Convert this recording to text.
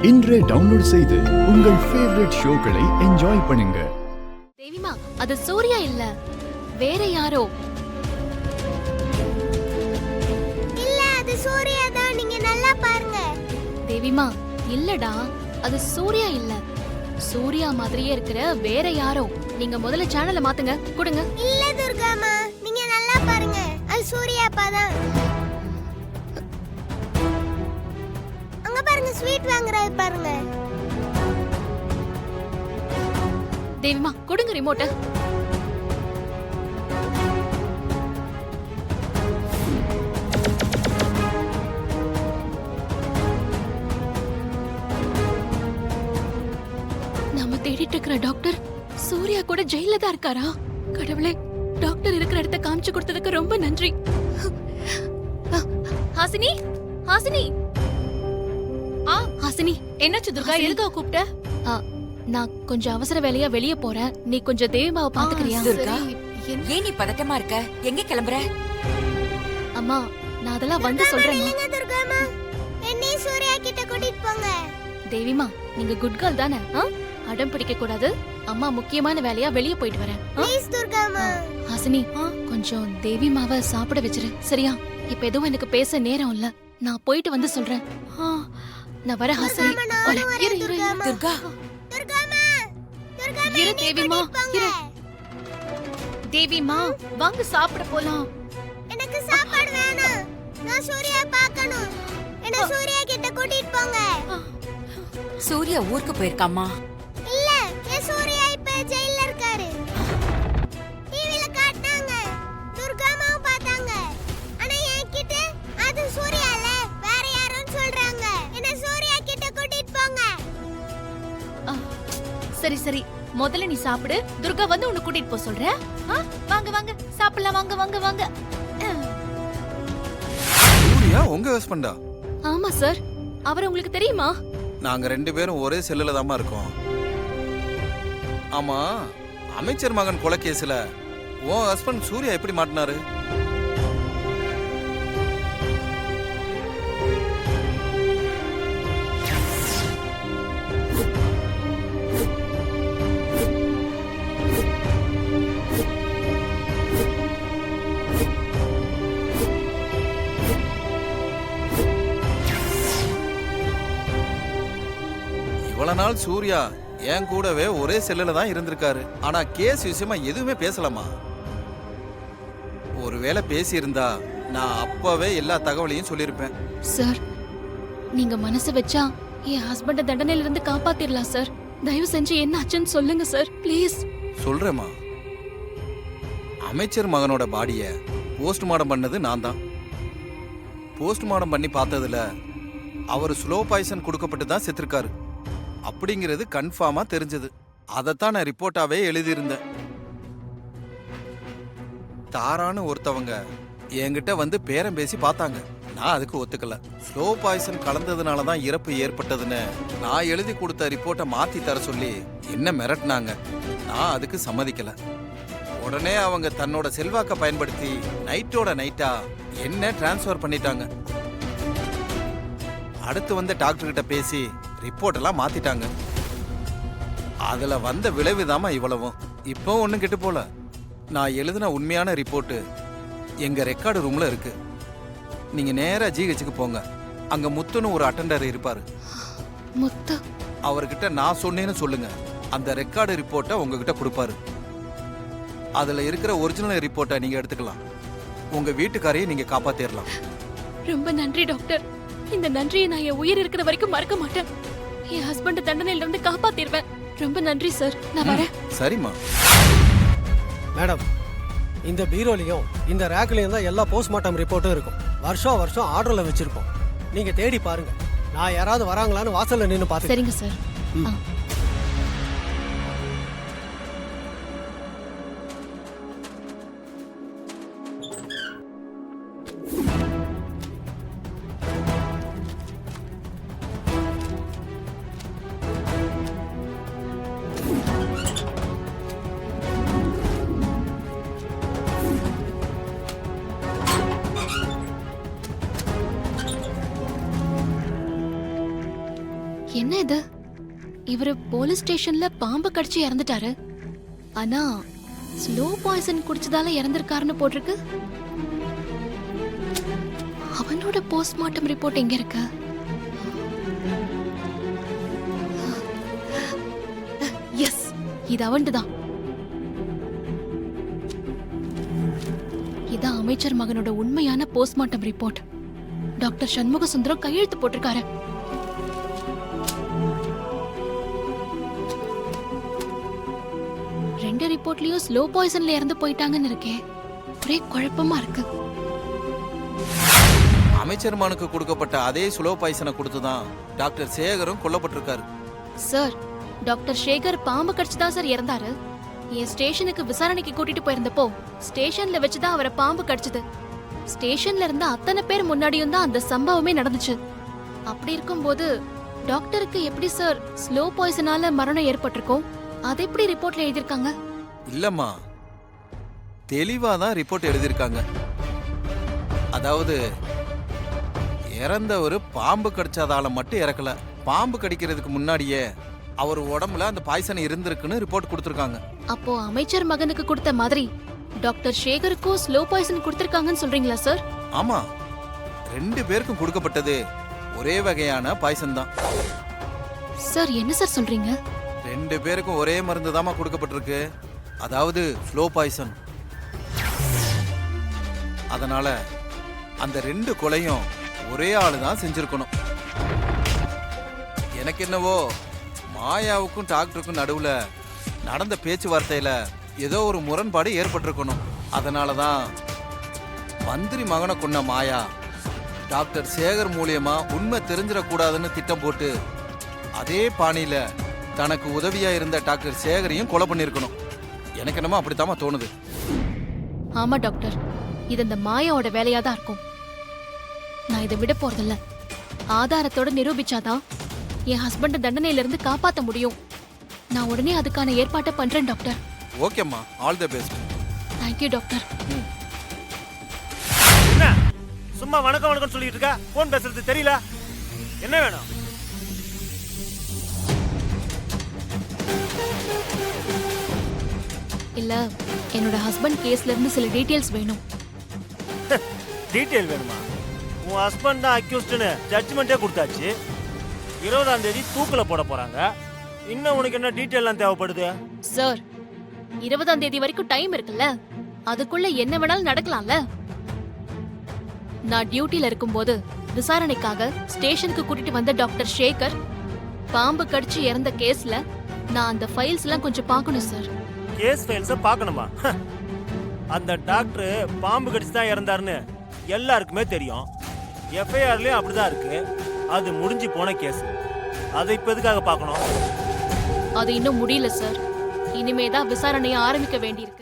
இன்றே டவுன்லோட் செய்து உங்கள் ஃபேவரட் ஷோக்களை என்ஜாய் பண்ணுங்க. தேவிமா, அது சூர்யா இல்ல, வேற யாரோ. இல்ல, அது சூர்யா தான். நீங்க நல்லா பாருங்க. தேவிமா, இல்லடா, அது சூர்யா இல்ல. சூர்யா மாதிரியே இருக்கிற வேற யாரோ. நீங்க முதல்ல சேனலை மாத்துங்க, கொடுங்க. இல்ல துர்காமா, நீங்க நல்லா பாருங்க. அது சூர்யா அப்பா தான். அங்க பாருங்க, ஸ்வீட் வாங்குறாரு பாருங்க. தேவிமா, கொடுங்க ரிமோட்ட. நாம தேடிட்டு இருக்கிற டாக்டர் சூர்யா கூட ஜெயில தான் இருக்காரா? கடவுளே, டாக்டர் இருக்கிற இடத்த காமிச்சு கொடுத்ததுக்கு ரொம்ப நன்றி. ஹாசினி, ஹாசினி, ஹாசினி, என்னாச்சு துர்கா? எதுக்காக கூப்பிட்ட? நான் கொஞ்சம் அவசர வேலையா வெளிய போறேன். நீ கொஞ்சம் தேவிமாவை பாத்துக்கிறியா? துர்கா, ஏன் நீ பதட்டமா இருக்க? எங்க கிளம்புற? அம்மா, நான் அதெல்லாம் வந்து சொல்றேன். இல்லங்க துர்காமா, என்னை சூர்யா கிட்ட கூட்டிட்டு போங்க. தேவிமா, நீங்க குட் கேர்ள் தானே? அடம் பிடிக்க கூடாது. அம்மா முக்கியமான வேலையா வெளிய போயிட்டு வரேன். ப்ளீஸ் துர்காமா. ஹாசினி, கொஞ்சம் தேவிமாவை சாப்பிட வச்சிரு, சரியா? இப்ப எதுவும் எனக்கு பேச நேரம் இல்ல. நான் போயிட்டு வந்து சொல்றேன். நான் வர ஹாசினி. இரு, இரு, இரு. துர்கா, துர்காமா, துர்காமா, இரு தேவிமா, இரு. தேவிமா, வாங்க சாப்பிட போலாம். எனக்கு சாப்பாடு வேணாம். நான் சூர்யா பார்க்கணும். என்ன சூர்யா கிட்ட கூட்டிட்டு போங்க. சூர்யா ஊருக்கு போயிருக்காமா? இல்ல, என் சூர்யா இப்ப ஜெயில்ல இருக்காரு. டிவில காட்டுனாங்க, துர்காமாவும் பார்த்தாங்க. ஆனா என்கிட்ட அது சூர்யா இல்ல, வேற யாரும் சொல்றாங்க. என்ன சூர்யா கிட்ட கூட்டிட்டு போங்க. சரி சரி, முதல்ல நீ சாப்பிடு. துர்கா வந்து உன்னை கூட்டிட்டு போக சொல்ற. வாங்க வாங்க சாப்பிடலாம், வாங்க வாங்க வாங்க. சூர்யா உங்க ஹஸ்பண்டா? ஆமா சார். அவர் உங்களுக்கு தெரியுமா? நாங்க ரெண்டு பேரும் ஒரே செல்லுல தாமா இருக்கோம். ஆமா, அமைச்சர் மகன் கொலை கேஸ்ல உன் ஹஸ்பண்ட் சூர்யா எப்படி மாட்டினாரு? இவ்வளவு நாள் சூர்யா என் கூடவே ஒரே செல்லுல தான் இருந்திருக்காரு. ஆனா கேஸ் விஷயமா எதுவுமே பேசலாமா? ஒருவேளை பேசி இருந்தா நான் அப்பவே எல்லா தகவலையும் சொல்லிருப்பேன். சார், நீங்க மனசு வச்சா என் ஹஸ்பண்ட தண்டனையில இருந்து காப்பாத்திரலாம் சார். தயவு செஞ்சு என்ன ஆச்சுன்னு சொல்லுங்க சார், ப்ளீஸ். சொல்றேம்மா, அமைச்சர் மகனோட பாடிய போஸ்ட்மார்டம் பண்ணது நான் தான். போஸ்ட்மார்டம் பண்ணி பார்த்ததுல அவர் ஸ்லோ பாய்சன் கொடுக்கப்பட்டு தான் செத்துருக்காரு அப்படிங்கிறது கன்ஃபார்மா தெரிஞ்சது. அதைத்தான் நான் ரிப்போர்ட்டாவே எழுதியிருந்தேன். தாரான்னு ஒருத்தவங்க என்கிட்ட வந்து பேரம் பேசி பார்த்தாங்க. நான் அதுக்கு ஒத்துக்கல. ஸ்லோ பாய்சன் கலந்ததுனால தான் இறப்பு ஏற்பட்டதுன்னு நான் எழுதி கொடுத்த ரிப்போர்ட்டை மாத்தி தர சொல்லி என்ன மிரட்டினாங்க. நான் அதுக்கு சம்மதிக்கல. உடனே அவங்க தன்னோட செல்வாக்க பயன்படுத்தி நைட்டோட நைட்டா என்ன டிரான்ஸ்ஃபர் பண்ணிட்டாங்க. அடுத்து வந்த டாக்டர் கிட்ட பேசி ரிப்போர்ட் எல்லாம் மாத்திட்டாங்க. அதுல வந்த விளைவுதாமா இவ்வளவும். இப்போ ஒண்ணும் கெட்டு போல. நான் எழுதின உண்மையான ரிப்போர்ட் எங்க ரெக்கார்டு ரூம்ல இருக்கு. நீங்க நேரா ஜிஹெச்சுக்கு போங்க. அங்க முத்துன்னு ஒரு அட்டெண்டர் இருப்பாரு. முத்து? அவர்கிட்ட நான் சொன்னேன்னு சொல்லுங்க. அந்த ரெக்கார்டு ரிப்போர்ட்டை உங்ககிட்ட கொடுப்பாரு. அதுல இருக்கிற ஒரிஜினல் ரிப்போர்ட்டை நீங்க எடுத்துக்கலாம். உங்க வீட்டுக்காரையும் நீங்க காப்பாத்திரலாம். ரொம்ப நன்றி டாக்டர். இந்த நன்றியை நான் என் உயிர் இருக்கிற வரைக்கும் மறக்க மாட்டேன். என் ஹஸ்பண்ட் தண்டனையில இருந்து காப்பாத்திடுவேன். ரொம்ப நன்றி சார், நான் வரேன். சரிம்மா. மேடம், இந்த பீரோலையும் இந்த ரேக்லையும் தான் எல்லா போஸ்ட்மார்ட்டம் ரிப்போர்ட்டும் இருக்கும். வருஷம் வருஷம் ஆர்டர்ல வச்சிருப்போம். நீங்க தேடி பாருங்க. நான் யாராவது வராங்களான்னு வாசல்ல நின்று பார்த்து. சரிங்க சார். என்ன இது? இவரு போலீஸ் ஸ்டேஷன்ல பாம்பு கடிச்சு இறந்துட்டாரு. ஆனா ஸ்லோ பாய்சன் குடிச்சதால இறந்திருக்காருன்னு போட்டிருக்கு. அவனோட போஸ்ட்மார்ட்டம் ரிப்போர்ட் எங்க இருக்கு? எஸ், இது அவன்துதான். இதான் அமைச்சர் மகனோட உண்மையான postmortem report. Doctor Shanmuga Sundaram கையெழுத்து போட்டிருக்காரு. ரெண்டு ரிப்போர்ட்லயும் ஸ்லோ பாய்சன்ல இறந்து போயிட்டாங்கன்னு இருக்கே. ஒரே குழப்பமா இருக்கு. அமைச்சர் மகனுக்கு கொடுக்கப்பட்ட அதே ஸ்லோ பாய்சனை கொடுத்துதான் டாக்டர் சேகரும் கொல்லப்பட்டிருக்காரு. சார், டாக்டர் சேகர் பாம்பு கடிச்சுதான் சார் இறந்தாரு. என் ஸ்டேஷனுக்கு விசாரணைக்கு கூட்டிட்டு போயிருந்தப்போ ஸ்டேஷன்ல வச்சுதான் அவரை பாம்பு கடிச்சது. ஸ்டேஷன்ல இருந்த அத்தனை பேர் முன்னாடியும் தான் அந்த சம்பவமே நடந்துச்சு. அப்படி இருக்கும்போது டாக்டருக்கு எப்படி சார் ஸ்லோ பாய்சனால மரணம் ஏற்பட்டிருக்கும்? அது எப்படி ரிப்போர்ட்ல எழுதிருக்காங்க? இல்லம்மா, தெளிவா தான் ரிப்போர்ட் எழுதியிருக்காங்க. அதாவது இறந்தவர் பாம்பு கடிச்சதால மட்டும் இறக்கல, பாம்பு கடிக்கிறதுக்கு முன்னாடியே அவர் உடம்புல அந்த பாய்சன் இருந்திருக்குன்னு ரிப்போர்ட் கொடுத்துருக்காங்க. அப்போ அமைச்சர் மகனுக்கு கொடுத்த மாதிரி டாக்டர் சேகருக்கும் ஸ்லோ பாய்சன் கொடுத்திருக்காங்கன்னு சொல்றீங்களா சார்? ஆமா, ரெண்டு பேருக்கும் கொடுக்கப்பட்டது ஒரே வகையான பாய்சன் தான். சார், என்ன சார் சொல்றீங்க? ரெண்டு பேருக்கும் ஒரே மருந்து தாமா கொடுக்கப்பட்டிருக்கு, அதாவது ஸ்லோ பாய்சன். அதனால அந்த ரெண்டு கொலையும் ஒரே ஆளு தான் செஞ்சிருக்கணும். எனக்கு என்னவோ மாயாவுக்கும் டாக்டருக்கும் நடுவுல நடந்த பேச்சுவார்த்தையில ஏதோ ஒரு முரண்பாடு ஏற்பட்டிருக்கணும். அதனாலதான் மந்திரி மகனை கொன்ன மாயா டாக்டர் சேகர் மூலியமா உண்மை தெரிஞ்சிடக்கூடாதுன்னு திட்டம் போட்டு அதே பாணியில தனக்கு உதவியா இருந்த டாக்டர் சேகரையும் கொலை பண்ணிருக்கணும். எனக்கு என்னமோ அப்படித்தாமா தோணுது. ஆமா டாக்டர், இது இந்த மாயாவோட வேலையா தான் இருக்கும். நான் இதை விட போறதில்ல. ஆதாரத்தோட நிரூபிச்சாதான் என் ஹஸ்பண்ட தண்டனையில இருந்து காப்பாத்த முடியும். நான் உடனே அதுக்கான ஏற்பாட்டை பண்றேன் டாக்டர். ஓகேம்மா, all the best. Thank you doctor. என்ன சும்மா வணக்கம் வணக்கம் சொல்லிட்டு இருக்க? போன் பேசுறது தெரியல? என்ன வேணும்? இல்ல, என்னோட ஹஸ்பண்ட் கேஸ்ல இருந்து சில டீடைல்ஸ் வேணும். டீடைல் வேணுமா? உன் ஹஸ்பண்ட் தான் அக்யூஸ்ட்னு ஜட்ஜ்மெண்ட்டே கொடுத்தாச்சு. 20ஆம் தேதி தூக்குல போட போறாங்க. இன்னும் உனக்கு என்ன டீடைல்லாம் தேவைப்படுது? சார், 20ஆம் தேதி வரைக்கும் டைம் இருக்குல்ல, அதுக்குள்ள என்ன வேணாலும் நடக்கலாம்ல. நான் டியூட்டில இருக்கும்போது விசாரணைக்காக ஸ்டேஷனுக்கு கூட்டிட்டு வந்த டாக்டர் சேகர் பாம்பு கடிச்சு இறந்த கேஸ்ல நான் அந்த ஃபைல்ஸ் எல்லாம் கொஞ்சம் பார்க்கணும் சார். கேஸ் ஃபைல்ஸை பார்க்கணுமா? அந்த டாக்டர் பாம்பு கடிச்சு தான் இறந்தாருன்னு எல்லாருக்குமே தெரியும். எஃப்ஐஆர்லயும் அப்படிதான் இருக்கு. அது முடிஞ்சு போன கேஸ். அதை இப்ப எதுக்காக பார்க்கணும்? அது இன்னும் முடியல சார். இனிமேதான் விசாரணையை ஆரம்பிக்க வேண்டியிருக்கு.